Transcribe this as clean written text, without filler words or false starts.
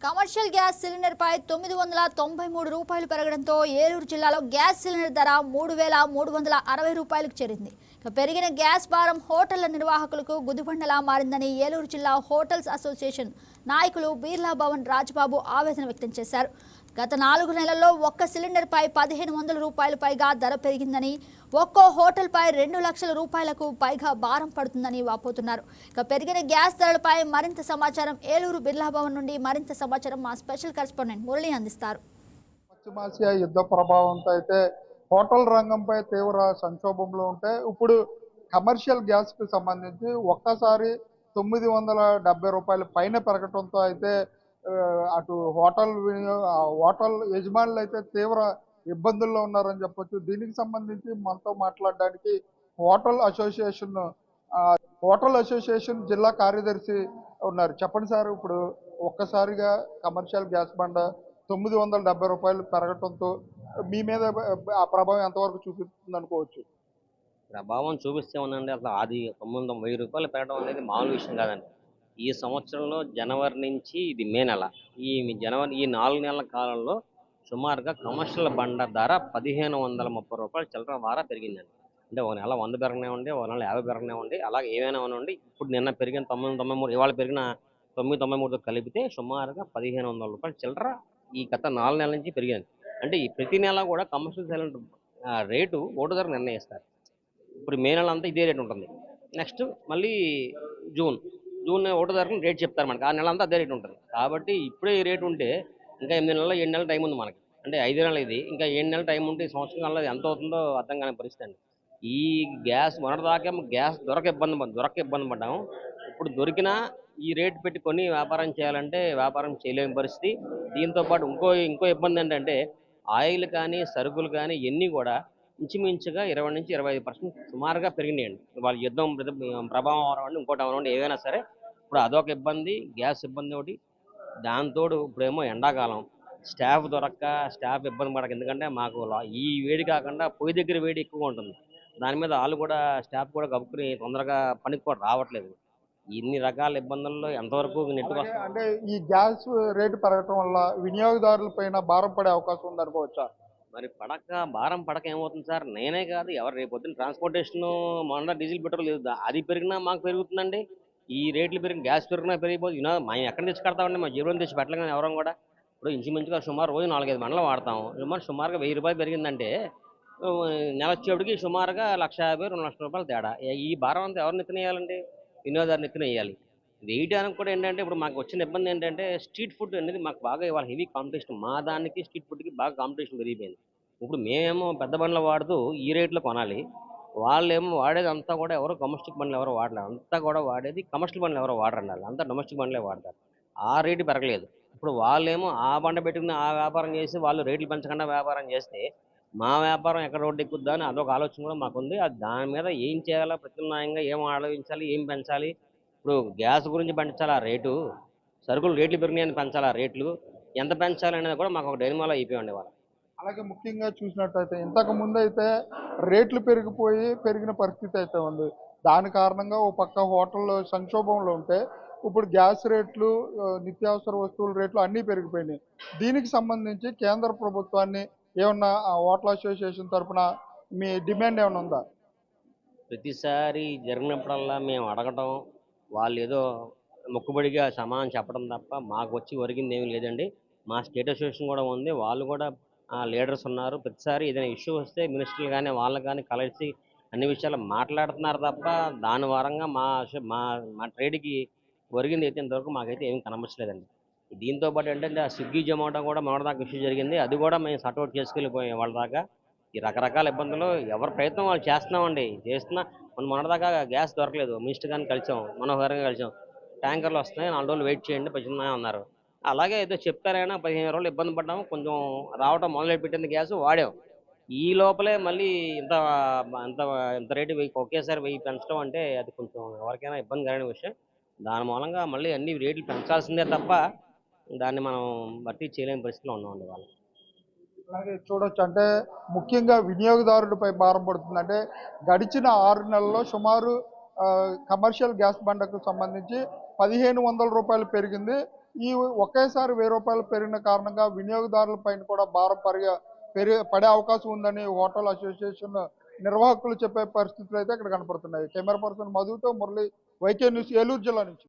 Commercial gas cylinder పై 993 రూపాయలు పెరగడంతో ఏలూరు జిల్లాలో గ్యాస్ సిలిండర్ ధర 3360 రూపాయలకు చేరింది. పెరిగిన గ్యాస్ భారం హోటళ్ల నిర్వాహకులకు గుదిబండలా మారిందని ఏలూరు జిల్లా హోటల్స్ అసోసియేషన్ నాయకులు బీర్లా భవన్ రాజ్బాబు ఆవేదన వ్యక్తం చేశారు. గత 4 నెలల్లో ఒక్క సిలిండర్ పై 1500 రూపాయలు పైగా ధర పెరిగిందని, ఒక్కో హోటల్ పై 2 లక్షల రూపాయలకు పైగా భారం పడుతుందని వాపోతున్నారు. పెరిగిన గ్యాస్ ధరలపై మరింత సమాచారం ఏలూరు బిర్లా భవన్ నుండి మరింత సమాచారం మా స్పెషల్ కరెస్పాండెంట్ మురళి అందిస్తారు. పశ్చిమాసియా యుద్ధ ప్రభావంతో అయితే హోటల్ రంగంపై తీవ్ర సంక్షోభంలో ఉంటే ఇప్పుడు కమర్షియల్ గ్యాస్ కి సంబంధించి ఒక్కసారి 970 రూపాయల పైన పెరగడంతో అయితే అటు హోటల్ యజమానులు అయితే తీవ్ర ఇబ్బందుల్లో ఉన్నారని చెప్పొచ్చు. దీనికి సంబంధించి మనతో మాట్లాడడానికి హోటల్ అసోసియేషన్ జిల్లా కార్యదర్శి ఉన్నారు. చెప్పండి సార్, ఇప్పుడు ఒక్కసారిగా కమర్షియల్ గ్యాస్ బండ 970 రూపాయలు పెరగటంతో మీ మీద ఆ ప్రభావం ఎంతవరకు చూపిస్తుంది అనుకోవచ్చు? ప్రభావం చూపిస్తే ఉందండి. అసలు అది 910 రూపాయలు పెరగడం అనేది మామూలు విషయం కాదండి. ఈ సంవత్సరంలో జనవరి నుంచి ఇది మే నెల, ఈ 4 నెలల కాలంలో సుమారుగా కమర్షియల్ బండ ధర 1530 రూపాయలు చిల్లర వారా పెరిగిందండి. అంటే ఒక నెల 100 పెరగనివ్వండి, ఒక నెల 50 పెరగనివ్వండి, అలాగే ఏమైనా ఉండి ఇప్పుడు నిన్న పెరిగిన 993, ఇవాళ పెరిగిన 993తో కలిపితే సుమారుగా 1500 రూపాయలు చిల్లర ఈ గత 4 నెలల నుంచి పెరిగింది. అంటే ఈ ప్రతి నెల కూడా కమర్షియల్ సిలిండర్ రేటు ఒకటో ధర నిర్ణయిస్తారు. ఇప్పుడు మే నెల అంతా ఇదే రేట్ ఉంటుంది. నెక్స్ట్ మళ్ళీ జూన్ ఒకటో తారీఖున రేట్ చెప్తారు మనకి. ఆ నెల అంతా అదే రేట్ ఉంటుంది. కాబట్టి ఇప్పుడే ఈ రేటు ఉంటే ఇంకా 8 నెలలు 7 నెలల టైం ఉంది మనకి. అంటే 5 నెలలు ఇది, ఇంకా 7 నెలల టైం ఉంటే ఈ సంవత్సరం కల్లా ఎంత అవుతుందో అర్థం కాని పరిస్థితి అండి. ఈ గ్యాస్ మొన్నటిదాకా గ్యాస్ దొరక ఇబ్బంది పడ్డాము. ఇప్పుడు దొరికినా ఈ రేటు పెట్టుకొని వ్యాపారం చేయాలంటే వ్యాపారం చేయలేని పరిస్థితి. దీంతో పాటు ఇంకో ఇబ్బంది ఏంటంటే ఆయిల్ కానీ సరుకులు కానీ ఇవన్నీ కూడా ఇంచుమించుగా 20 నుంచి 25% సుమారుగా పెరిగినాయండి. వాళ్ళ యుద్ధం ప్రభావం అవనివ్వండి, ఇంకోటి అవనివ్వండి, ఏదైనా సరే ఇప్పుడు అదొక ఇబ్బంది, గ్యాస్ ఇబ్బంది ఒకటి. దాంతోడు ఇప్పుడేమో ఎండాకాలం, స్టాఫ్ ఇబ్బంది పడక. ఎందుకంటే మాకు ఈ వేడి కాకుండా పొయ్యి దగ్గర వేడి ఎక్కువగా ఉంటుంది. దాని మీద వాళ్ళు కూడా స్టాఫ్ కూడా గబుక్కుని తొందరగా పనికి కూడా రావట్లేదు. ఇన్ని రకాల ఇబ్బందుల్లో ఎంతవరకు అంటే ఈ గ్యాస్ రేటు పెరగటం వల్ల వినియోగదారుల పైన భారం పడే అవకాశం ఉంది అనుకోవచ్చా? మరి భారం పడక ఏమవుతుంది సార్? నేనే కాదు, ఎవరు రేపు పొద్దున్న ట్రాన్స్పోర్టేషన్ మొన్న డీజిల్ పెట్రోల్ లేదు, అది పెరిగినా మాకు పెరుగుతుందండి. ఈ రేట్లు పెరిగిన గ్యాస్ పెరిగినా పెరిగిపోతుంది. మేము ఎక్కడ తెచ్చి కడతామండి? మా జేబులో తెచ్చి పెట్టలేము ఎవరం కూడా. ఇప్పుడు ఇంచుమించుగా సుమారు రోజు 4-5 మండలు వాడతాము. సుమారుగా 1000 రూపాయలు పెరిగిందంటే నెల వచ్చేప్పటికి సుమారుగా 1,50,000-2 లక్షల రూపాయలు తేడా. ఈ భారం అంతా ఎవరు నెత్తినేయాలండి? వినియోగదారు నెత్తినేయాలి. ఇది వేయడానికి కూడా ఏంటంటే ఇప్పుడు మాకు వచ్చిన ఇబ్బంది ఏంటంటే స్ట్రీట్ ఫుడ్ అనేది మాకు బాగా ఇవాళ హెవీ కాంపిటీషన్. మా దానికి స్ట్రీట్ ఫుడ్కి బాగా కాంపిటీషన్ పెరిగిపోయింది. ఇప్పుడు మేమేమో పెద్ద బండ్లు వాడుతూ ఈ రేట్లో కొనాలి. వాళ్ళేమో వాడేది అంతా కూడా ఎవరు డొమెస్టిక్ బండ్లు ఎవరు వాడలేదు. అంతా కూడా వాడేది కమర్షియల్ బండ్లు ఎవరు వాడరండి. అంతా డొమెస్టిక్ బండ్లే వాడతారు. ఆ రేటు పెరగలేదు. ఇప్పుడు వాళ్ళేమో ఆ బండ పెట్టుకుని ఆ వ్యాపారం చేసి వాళ్ళు రేట్లు పెంచకుండా వ్యాపారం చేస్తే మా వ్యాపారం ఎక్కడ రోడ్డు ఎక్కుద్దా అని అదొక ఆలోచన కూడా మాకుంది. అది దాని మీద ఏం చేయాలో, ప్రత్యామ్నాయంగా ఏం ఆలోచించాలి, ఏం పెంచాలి. ఇప్పుడు గ్యాస్ గురించి పెంచాలి ఆ రేటు, సరుకులు రేట్లు పెరిగినాయని పెంచాలి ఆ రేట్లు, ఎంత పెంచాలి అనేది కూడా మాకు ఒక డైనమాలో అయిపోయింది వాళ్ళు. అలాగే ముఖ్యంగా చూసినట్టయితే ఇంతకు ముందు అయితే రేట్లు పెరిగిన పరిస్థితి అయితే ఉంది. దాని కారణంగా ఓ పక్క హోటల్లో సంక్షోభంలో ఉంటే ఇప్పుడు గ్యాస్ రేట్లు, నిత్యావసర వస్తువుల రేట్లు అన్నీ పెరిగిపోయినాయి. దీనికి సంబంధించి కేంద్ర ప్రభుత్వాన్ని ఏమన్నా హోటల్ అసోసియేషన్ తరఫున మీ డిమాండ్ ఏమైనా ఉందా? ప్రతిసారి జరిగినప్పుడల్లా మేము అడగటం, వాళ్ళు ఏదో మొక్కుబడిగా సమాధానం చెప్పడం తప్ప మాకు వచ్చి ఒరిగింది ఏమీ లేదండి. మా స్టేట్ అసోసియేషన్ కూడా ఉంది, వాళ్ళు కూడా లీడర్స్ ఉన్నారు. ప్రతిసారి ఏదైనా ఇష్యూ వస్తే మినిస్టర్లు కానీ వాళ్ళు కానీ కలిసి అన్ని విషయాలు మాట్లాడుతున్నారు తప్ప దాని వారంగా మా మా ట్రేడ్కి ఒరిగింది అయితే ఇంతవరకు మాకైతే ఏమీ కనబడలేదండి. దీంతో పాటు ఏంటంటే ఆ స్విగ్గీ జొమాటో కూడా మొన్నటిదాకా ఇష్యూ జరిగింది. అది కూడా మేము సర్ట్అవుట్ చేసుకెళ్ళిపోయాం వాళ్ళ దాకా. ఈ రకరకాల ఇబ్బందులు ఎవరి ప్రయత్నం వాళ్ళు చేస్తున్నామండి. మొన్నటిదాకా గ్యాస్ దొరకలేదు, మినిస్టర్ గారిని కలిసాం, మనోహర్ గారిని కలిసాం. ట్యాంకర్లు వస్తున్నాయి, 4 రోజులు వెయిట్ చేయండి పచ్చిందని అన్నారు. అలాగే ఏదో చెప్తారైనా 15 రోజులు ఇబ్బంది పడ్డాము. కొంచెం రావటం మొదలు పెట్టింది గ్యాస్ వాడాం. ఈ లోపలే మళ్ళీ ఇంత ఇంత ఇంత రేటు ఒకేసారి 1000 పెంచడం అంటే అది కొంచెం ఎవరికైనా ఇబ్బంది కలిగిన విషయం. దాని మూలంగా మళ్ళీ అన్ని రేట్లు పెంచాల్సిందే తప్ప దాన్ని మనం భర్తీ చేయలేని పరిస్థితిలో ఉన్నామండి వాళ్ళు. అలాగే చూడొచ్చు, అంటే ముఖ్యంగా వినియోగదారుడిపై భారం పడుతుంది. అంటే గడిచిన 6 నెలల్లో సుమారు కమర్షియల్ గ్యాస్ బండకు సంబంధించి 1500 రూపాయలు పెరిగింది. ఈ ఒకేసారి ₹1000 పెరిగిన కారణంగా వినియోగదారుల పైన కూడా భారం పడే అవకాశం ఉందని హోటల్ అసోసియేషన్ నిర్వాహకులు చెప్పే పరిస్థితులు అయితే ఇక్కడ కనపడుతున్నాయి. కెమెరా పర్సన్ మధుతో మురళి, వైకే న్యూస్, ఏలూరు జిల్లా నుంచి.